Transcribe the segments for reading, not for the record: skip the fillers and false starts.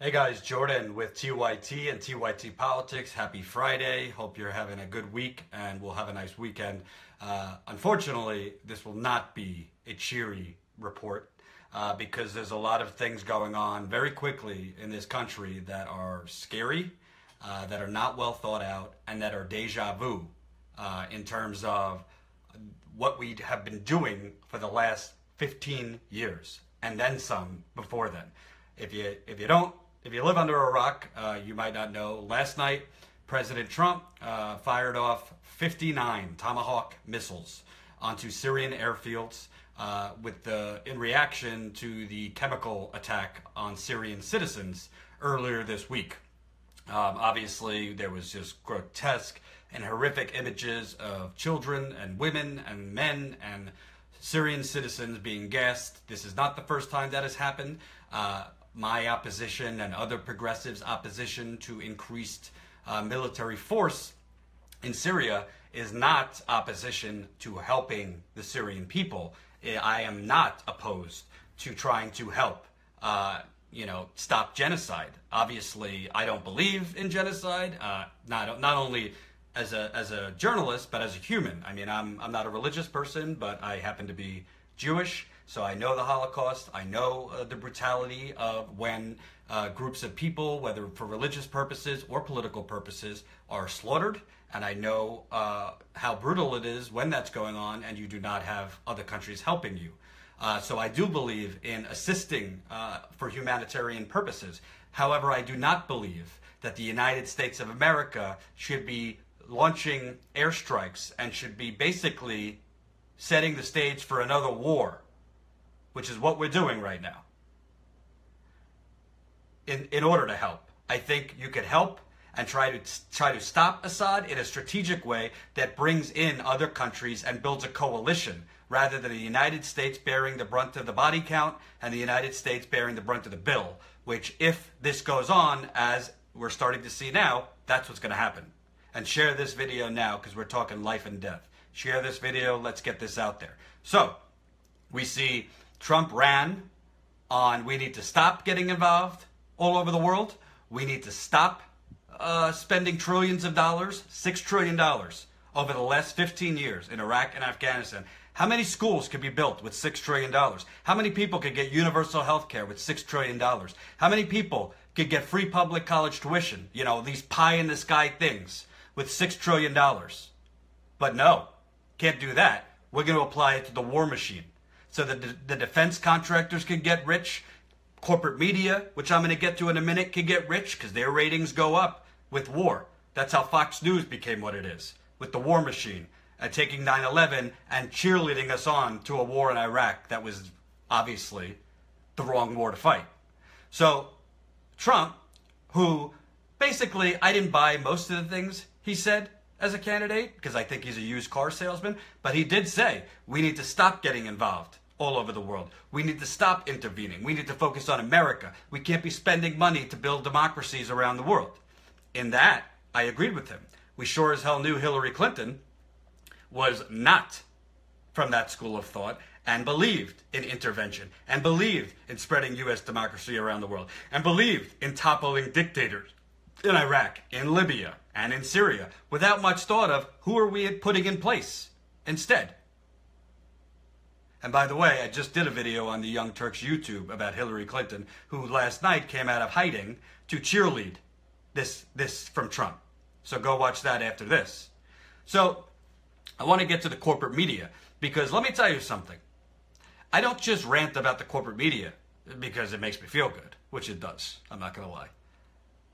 Hey guys, Jordan with TYT and TYT Politics. Happy Friday. Hope you're having a good week and we'll have a nice weekend. Unfortunately, this will not be a cheery report because there's a lot of things going on very quickly in this country that are scary, that are not well thought out, and that are deja vu in terms of what we have been doing for the last 15 years and then some before then. If you live under a rock, you might not know. Last night, President Trump fired off 59 Tomahawk missiles onto Syrian airfields in reaction to the chemical attack on Syrian citizens earlier this week. Obviously, there was just grotesque and horrific images of children and women and men and Syrian citizens being gassed. This is not the first time that has happened. My opposition and other progressives' opposition to increased military force in Syria is not opposition to helping the Syrian people. I am not opposed to trying to help, stop genocide. Obviously, I don't believe in genocide, not only as a journalist, but as a human. I mean, I'm not a religious person, but I happen to be Jewish. So I know the Holocaust. I know the brutality of when groups of people, whether for religious purposes or political purposes, are slaughtered. And I know how brutal it is when that's going on and you do not have other countries helping you. So I do believe in assisting for humanitarian purposes. However, I do not believe that the United States of America should be launching airstrikes and should be basically setting the stage for another war, which is what we're doing right now. In order to help, I think you could help and try to stop Assad in a strategic way that brings in other countries and builds a coalition, rather than the United States bearing the brunt of the body count and the United States bearing the brunt of the bill, which, if this goes on, as we're starting to see now, that's what's going to happen. And share this video now, because we're talking life and death. Share this video. Let's get this out there. So, we see Trump ran on we need to stop getting involved all over the world. We need to stop spending trillions of dollars, $6 trillion over the last 15 years in Iraq and Afghanistan. How many schools could be built with $6 trillion? How many people could get universal health care with $6 trillion? How many people could get free public college tuition? You know, these pie-in-the-sky things with $6 trillion. But no, can't do that. We're going to apply it to the war machine. So that the defense contractors can get rich. Corporate media, which I'm going to get to in a minute, can get rich because their ratings go up with war. That's how Fox News became what it is, with the war machine, and taking 9/11 and cheerleading us on to a war in Iraq that was obviously the wrong war to fight. So Trump, who basically I didn't buy most of the things he said as a candidate, because I think he's a used car salesman, but he did say we need to stop getting involved all over the world. We need to stop intervening. We need to focus on America. We can't be spending money to build democracies around the world. In that, I agreed with him. We sure as hell knew Hillary Clinton was not from that school of thought and believed in intervention and believed in spreading U.S. democracy around the world and believed in toppling dictators in Iraq, in Libya, and in Syria, without much thought of who are we putting in place instead. And by the way, I just did a video on the Young Turks YouTube about Hillary Clinton, who last night came out of hiding to cheerlead this from Trump. So go watch that after this. So I want to get to the corporate media, because let me tell you something. I don't just rant about the corporate media because it makes me feel good, which it does. I'm not going to lie.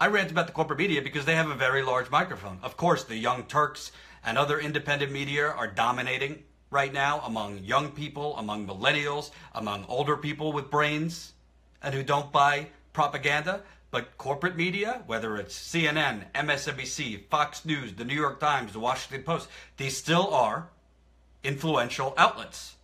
I rant about the corporate media because they have a very large microphone. Of course, the Young Turks and other independent media are dominating right now among young people, among millennials, among older people with brains and who don't buy propaganda. But corporate media, whether it's CNN, MSNBC, Fox News, the New York Times, the Washington Post, these still are influential outlets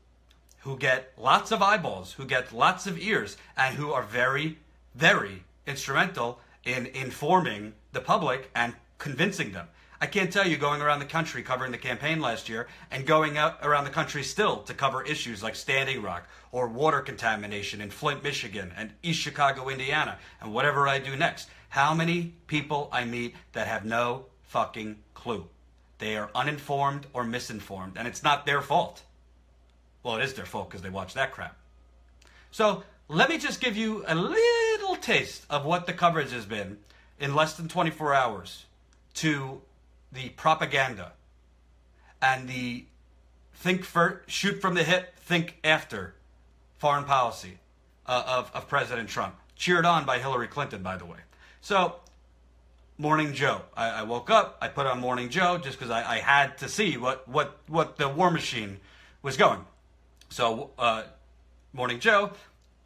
who get lots of eyeballs, who get lots of ears, and who are very, very instrumental in informing the public and convincing them. I can't tell you going around the country covering the campaign last year and going out around the country still to cover issues like Standing Rock or water contamination in Flint, Michigan and East Chicago, Indiana, and whatever I do next. How many people I meet that have no fucking clue. They are uninformed or misinformed, and it's not their fault. Well, it is their fault because they watch that crap. So let me just give you a little taste of what the coverage has been in less than 24 hours to the propaganda and the think first, shoot from the hip, think after foreign policy of President Trump. Cheered on by Hillary Clinton, by the way. So, Morning Joe. I woke up, I put on Morning Joe just because I had to see what the war machine was going. So, Morning Joe,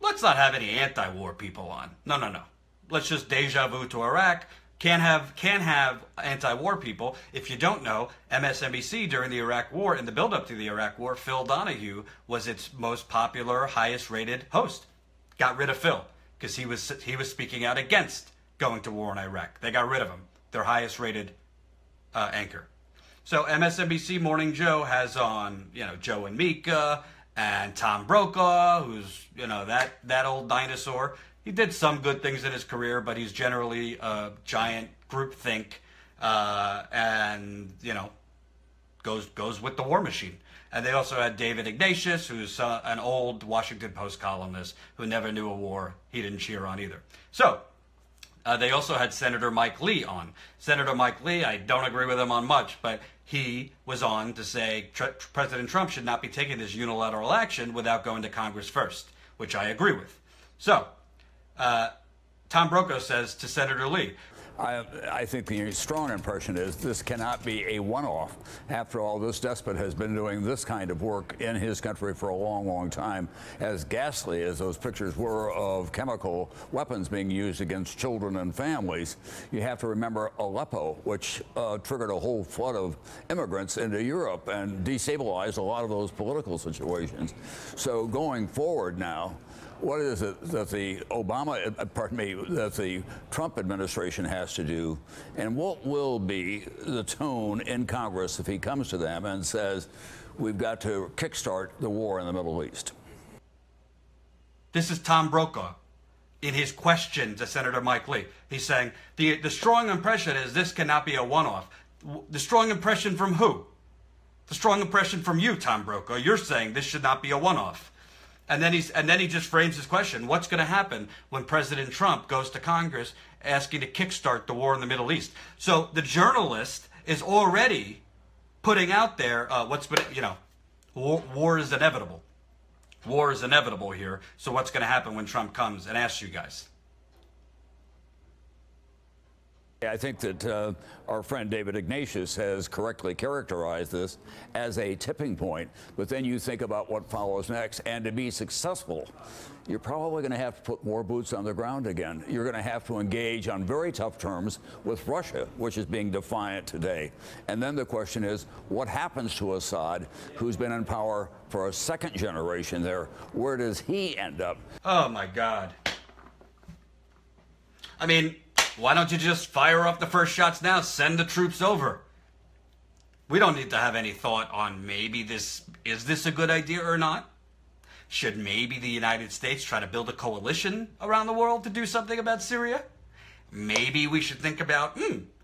let's not have any anti-war people on. No. Let's just deja vu to Iraq. Can't have anti-war people. If you don't know, MSNBC during the Iraq War, in the build-up to the Iraq War, Phil Donahue was its most popular, highest-rated host. Got rid of Phil because he was speaking out against going to war in Iraq. They got rid of him, their highest-rated anchor. So MSNBC Morning Joe has on, Joe and Mika and Tom Brokaw, who's, that old dinosaur. He did some good things in his career, but he's generally a giant groupthink and, goes with the war machine. And they also had David Ignatius, who's an old Washington Post columnist who never knew a war he didn't cheer on either. So they also had Senator Mike Lee on. Senator Mike Lee, I don't agree with him on much, but he was on to say President Trump should not be taking this unilateral action without going to Congress first, which I agree with. So Tom Brokaw says to Senator Lee, I think the strong impression is this cannot be a one-off. After all, this despot has been doing this kind of work in his country for a long, long time. As ghastly as those pictures were of chemical weapons being used against children and families, you have to remember Aleppo, which triggered a whole flood of immigrants into Europe and destabilized a lot of those political situations. So going forward now, what is it that the that the Trump administration has to do, and what will be the tone in Congress if he comes to them and says, we've got to kickstart the war in the Middle East? This is Tom Brokaw in his question to Senator Mike Lee. He's saying, the strong impression is this cannot be a one-off. The strong impression from who? The strong impression from you, Tom Brokaw. You're saying this should not be a one-off. And then he just frames his question. What's going to happen when President Trump goes to Congress asking to kickstart the war in the Middle East? So the journalist is already putting out there war is inevitable. War is inevitable here. So what's going to happen when Trump comes and asks you guys? I think that our friend David Ignatius has correctly characterized this as a tipping point, but then you think about what follows next, and to be successful, you're probably going to have to put more boots on the ground again. You're going to have to engage on very tough terms with Russia, which is being defiant today. And then the question is, what happens to Assad, who's been in power for a second generation there? Where does he end up? Oh, my God. I mean, why don't you just fire off the first shots now? Send the troops over. We don't need to have any thought on is this a good idea or not? Should maybe the United States try to build a coalition around the world to do something about Syria? Maybe we should think about,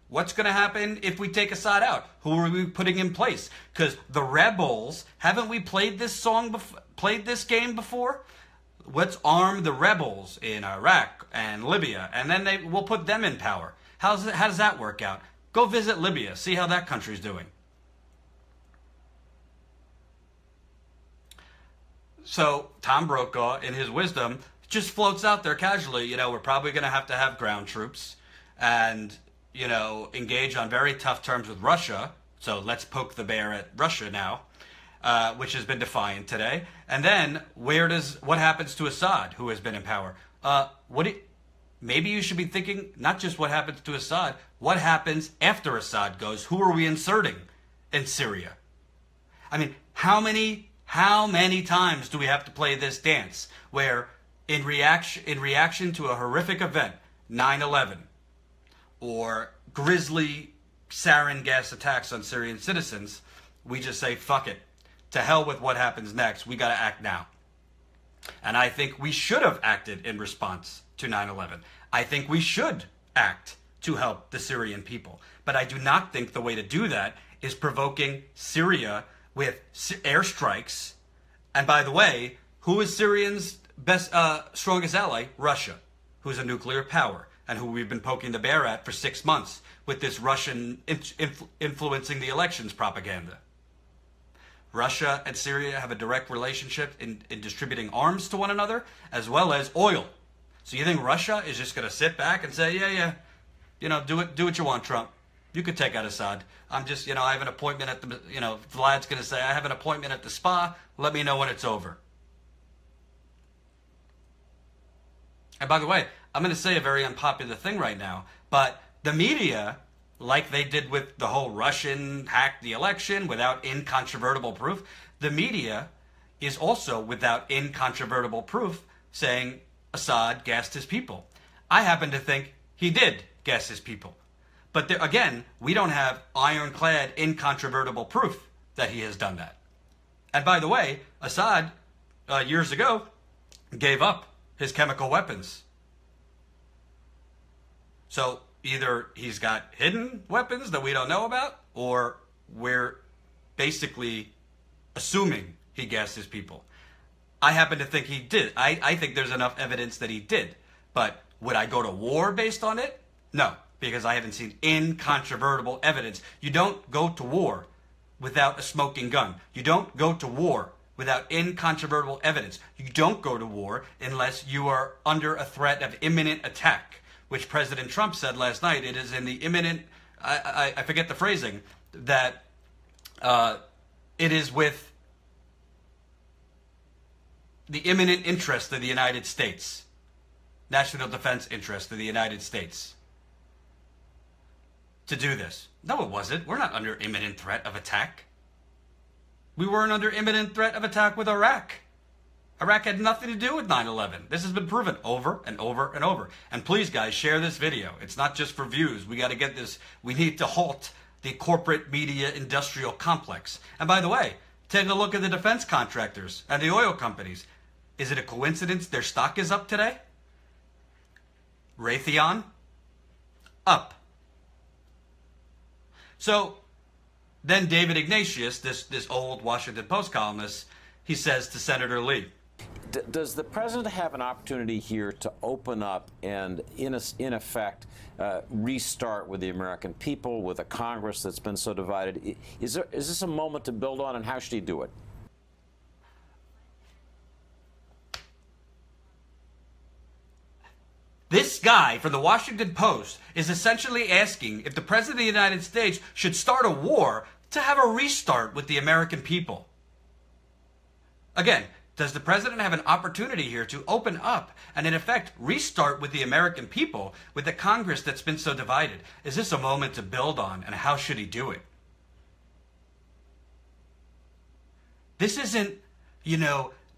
what's going to happen if we take Assad out? Who are we putting in place? Because the rebels, haven't we played this game before? Let's arm the rebels in Iraq and Libya, and then we'll put them in power. How does that work out? Go visit Libya, see how that country's doing. So Tom Brokaw, in his wisdom, just floats out there casually, we're probably going to have ground troops and, engage on very tough terms with Russia. So let's poke the bear at Russia now. Which has been defiant today. And then what happens to Assad, who has been in power? Maybe you should be thinking not just what happens to Assad, what happens after Assad goes? Who are we inserting in Syria? I mean, how many times do we have to play this dance where in reaction to a horrific event, 9/11, or grisly sarin gas attacks on Syrian citizens, we just say, fuck it. To hell with what happens next. We got to act now. And I think we should have acted in response to 9/11. I think we should act to help the Syrian people. But I do not think the way to do that is provoking Syria with airstrikes. And by the way, who is Syrians' strongest ally? Russia, who's a nuclear power and who we've been poking the bear at for 6 months with this Russian influencing the elections propaganda. Russia and Syria have a direct relationship in distributing arms to one another as well as oil. So you think Russia is just going to sit back and say, yeah, do what you want, Trump. You could take out Assad. I'm just, I have an appointment at the, Vlad's going to say, I have an appointment at the spa. Let me know when it's over. And by the way, I'm going to say a very unpopular thing right now, but the media, like they did with the whole Russian hacked the election without incontrovertible proof, the media is also without incontrovertible proof saying Assad gassed his people. I happen to think he did gas his people. But there, again, we don't have ironclad, incontrovertible proof that he has done that. And by the way, Assad, years ago, gave up his chemical weapons. So either he's got hidden weapons that we don't know about, or we're basically assuming he gassed his people. I happen to think he did. I think there's enough evidence that he did. But would I go to war based on it? No, because I haven't seen incontrovertible evidence. You don't go to war without a smoking gun. You don't go to war without incontrovertible evidence. You don't go to war unless you are under a threat of imminent attack, which President Trump said last night. It is in the imminent, I forget the phrasing, that it is with the imminent interest of the United States, national defense interest of the United States, to do this. No, it wasn't. We're not under imminent threat of attack. We weren't under imminent threat of attack with Iraq. Iraq had nothing to do with 9/11. This has been proven over and over and over. And please, guys, share this video. It's not just for views. We got to get this. We need to halt the corporate media industrial complex. And by the way, take a look at the defense contractors and the oil companies. Is it a coincidence their stock is up today? Raytheon, up. So then David Ignatius, this old Washington Post columnist, he says to Senator Lee, does the president have an opportunity here to open up and, in effect, restart with the American people, with a Congress that's been so divided? Is this a moment to build on, and how should he do it? This guy from the Washington Post is essentially asking if the President of the United States should start a war to have a restart with the American people. Again, does the President have an opportunity here to open up and, in effect, restart with the American people, with the Congress that's been so divided? Is this a moment to build on, and how should he do it? This isn't,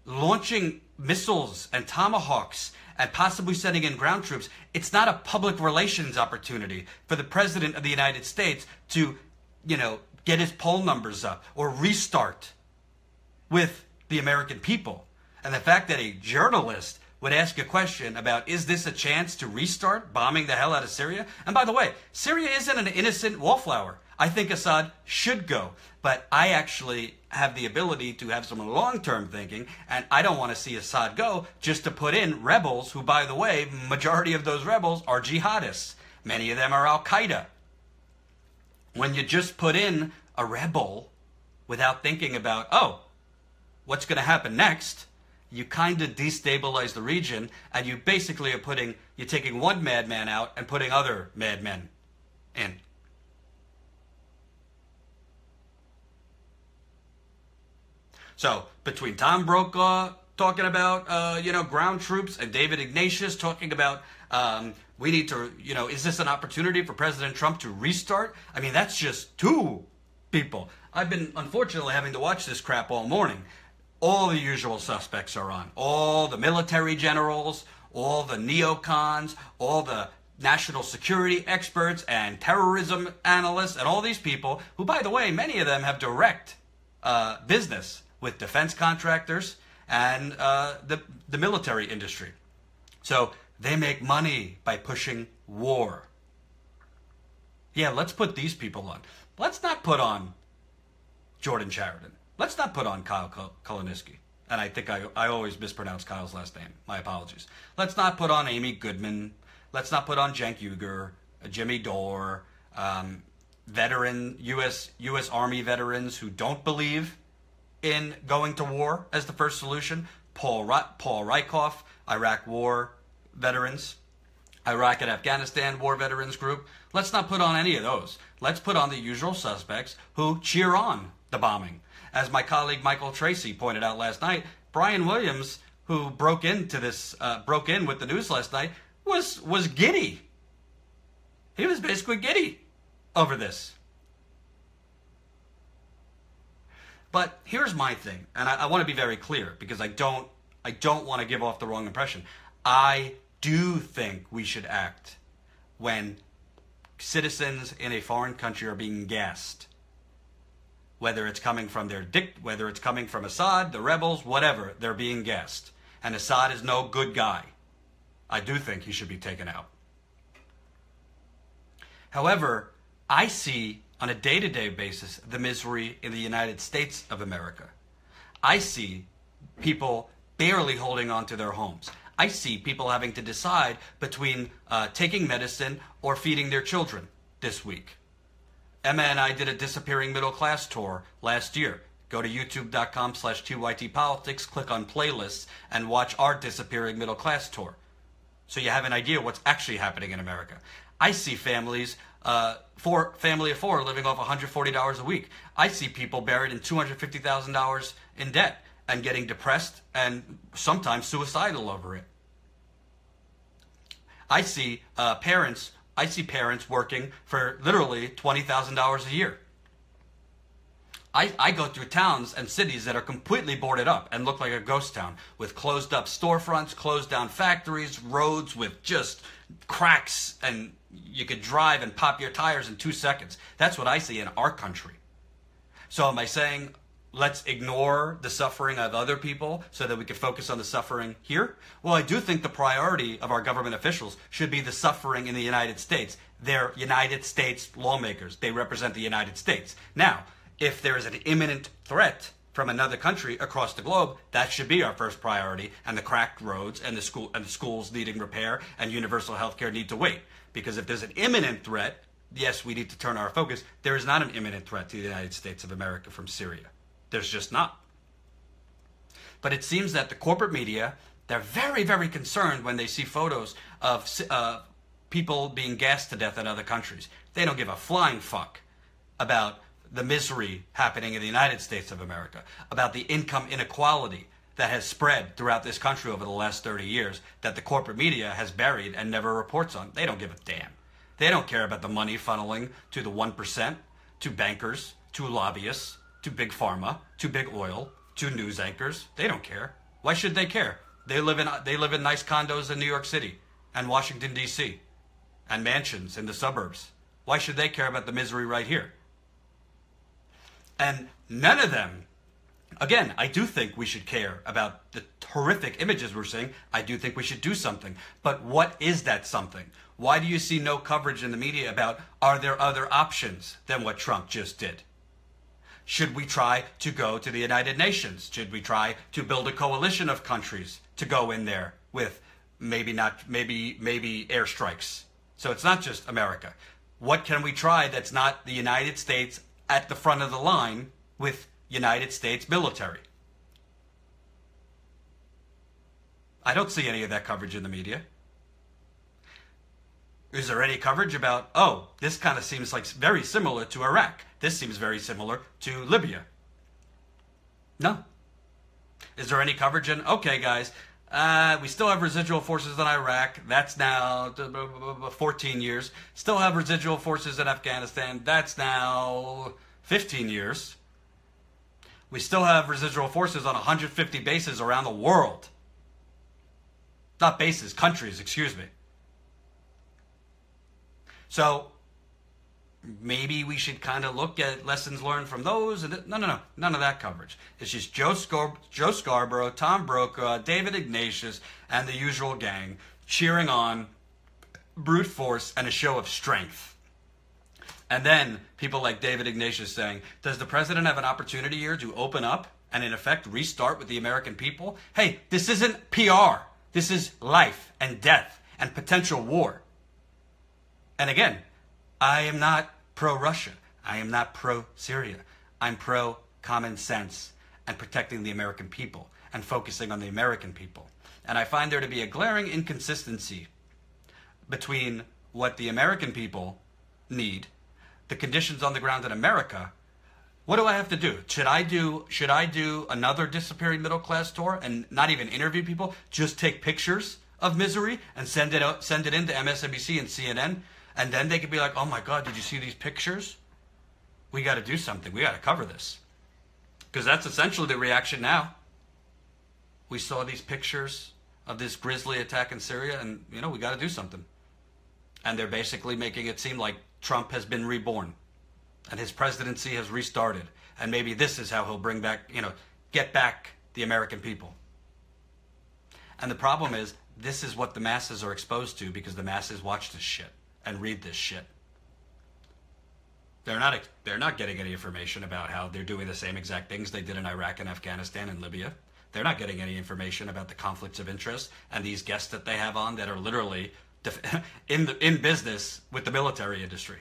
launching missiles and tomahawks and possibly sending in ground troops. It's not a public relations opportunity for the President of the United States to, get his poll numbers up or restart with the American people. And the fact that a journalist would ask a question about, is this a chance to restart bombing the hell out of Syria? And by the way, Syria isn't an innocent wallflower. I think Assad should go. But I actually have the ability to have some long-term thinking, and I don't want to see Assad go just to put in rebels who, by the way, majority of those rebels are jihadists. Many of them are al-Qaeda. When you just put in a rebel without thinking about, what's going to happen next, you kind of destabilize the region, and you basically are you're taking one madman out and putting other madmen in. So between Tom Brokaw talking about, ground troops, and David Ignatius talking about, we need to, is this an opportunity for President Trump to restart? I mean, that's just two people. I've been, unfortunately, having to watch this crap all morning. All the usual suspects are on. All the military generals, all the neocons, all the national security experts and terrorism analysts and all these people who, by the way, many of them have direct business with defense contractors and the military industry. So they make money by pushing war. Yeah, let's put these people on. Let's not put on Jordan Sheridan. Let's not put on Kyle Koloniski. And I think I always mispronounce Kyle's last name. My apologies. Let's not put on Amy Goodman. Let's not put on Cenk Uygur, Jimmy Dore, U.S. Army veterans who don't believe in going to war as the first solution. Paul Rykhoff, Iraq War veterans, Iraq and Afghanistan War Veterans Group. Let's not put on any of those. Let's put on the usual suspects who cheer on the bombing. As my colleague Michael Tracy pointed out last night, Brian Williams, who broke in with the news last night, was giddy. He was basically giddy over this. But here's my thing, and I want to be very clear because I don't want to give off the wrong impression. I do think we should act when citizens in a foreign country are being gassed. Whether it's coming from whether it's coming from Assad, the rebels, whatever, they're being gassed. And Assad is no good guy. I do think he should be taken out. However, I see on a day-to-day basis the misery in the United States of America. I see people barely holding on to their homes. I see people having to decide between taking medicine or feeding their children this week. Emma and I did a disappearing middle class tour last year. Go to youtube.com/TYTpolitics, click on playlists, and watch our disappearing middle class tour. So you have an idea what's actually happening in America. I see families, family of four, living off $140 a week. I see people buried in $250,000 in debt and getting depressed and sometimes suicidal over it. I see parents working for literally $20,000 a year. I go through towns and cities that are completely boarded up and look like a ghost town with closed up storefronts, closed down factories, roads with just cracks, and you could drive and pop your tires in 2 seconds. That's what I see in our country. So am I saying let's ignore the suffering of other people so that we can focus on the suffering here? Well, I do think the priority of our government officials should be the suffering in the United States. They're United States lawmakers. They represent the United States. Now, if there is an imminent threat from another country across the globe, that should be our first priority, and the cracked roads and the schools needing repair and universal health care need to wait. Because if there's an imminent threat, yes, we need to turn our focus. There is not an imminent threat to the United States of America from Syria. There's just not. But it seems that the corporate media, they're very, very concerned when they see photos of people being gassed to death in other countries. They don't give a flying fuck about the misery happening in the United States of America, about the income inequality that has spread throughout this country over the last 30 years that the corporate media has buried and never reports on. They don't give a damn. They don't care about the money funneling to the 1%, to bankers, to lobbyists, to big pharma, to big oil, to news anchors. They don't care. Why should they care? They live in nice condos in New York City and Washington, D.C. and mansions in the suburbs. Why should they care about the misery right here? And none of them, again, I do think we should care about the horrific images we're seeing. I do think we should do something. But what is that something? Why do you see no coverage in the media about, are there other options than what Trump just did? Should we try to go to the United Nations? Should we try to build a coalition of countries to go in there with maybe airstrikes? So it's not just America. What can we try that's not the United States at the front of the line with United States military? I don't see any of that coverage in the media. Is there any coverage about, oh, this kind of seems like very similar to Iraq. This seems very similar to Libya. No. Is there any coverage in, okay, guys, we still have residual forces in Iraq. That's now 14 years. Still have residual forces in Afghanistan. That's now 15 years. We still have residual forces on 150 bases around the world. Not bases, countries, excuse me. So maybe we should kind of look at lessons learned from those. And no, none of that coverage. It's just Joe Scarborough, Tom Brokaw, David Ignatius, and the usual gang cheering on brute force and a show of strength. And then people like David Ignatius saying, does the president have an opportunity here to open up and in effect restart with the American people? Hey, this isn't PR. This is life and death and potential war. And again, I am not pro-Russia. I am not pro-Syria. I'm pro-common sense and protecting the American people and focusing on the American people. And I find there to be a glaring inconsistency between what the American people need, the conditions on the ground in America. What do I have to do? Should I do another disappearing middle class tour and not even interview people? Just take pictures of misery and send it into MSNBC and CNN, and then they could be like, "Oh my God, did you see these pictures? We got to do something. We got to cover this," because that's essentially the reaction now. We saw these pictures of this grisly attack in Syria, and we got to do something. And they're basically making it seem like Trump has been reborn and his presidency has restarted. And maybe this is how he'll bring back, get back the American people. And the problem is, this is what the masses are exposed to because the masses watch this shit and read this shit. They're not getting any information about how they're doing the same exact things they did in Iraq and Afghanistan and Libya. They're not getting any information about the conflicts of interest and these guests that they have on that are literally in business with the military industry.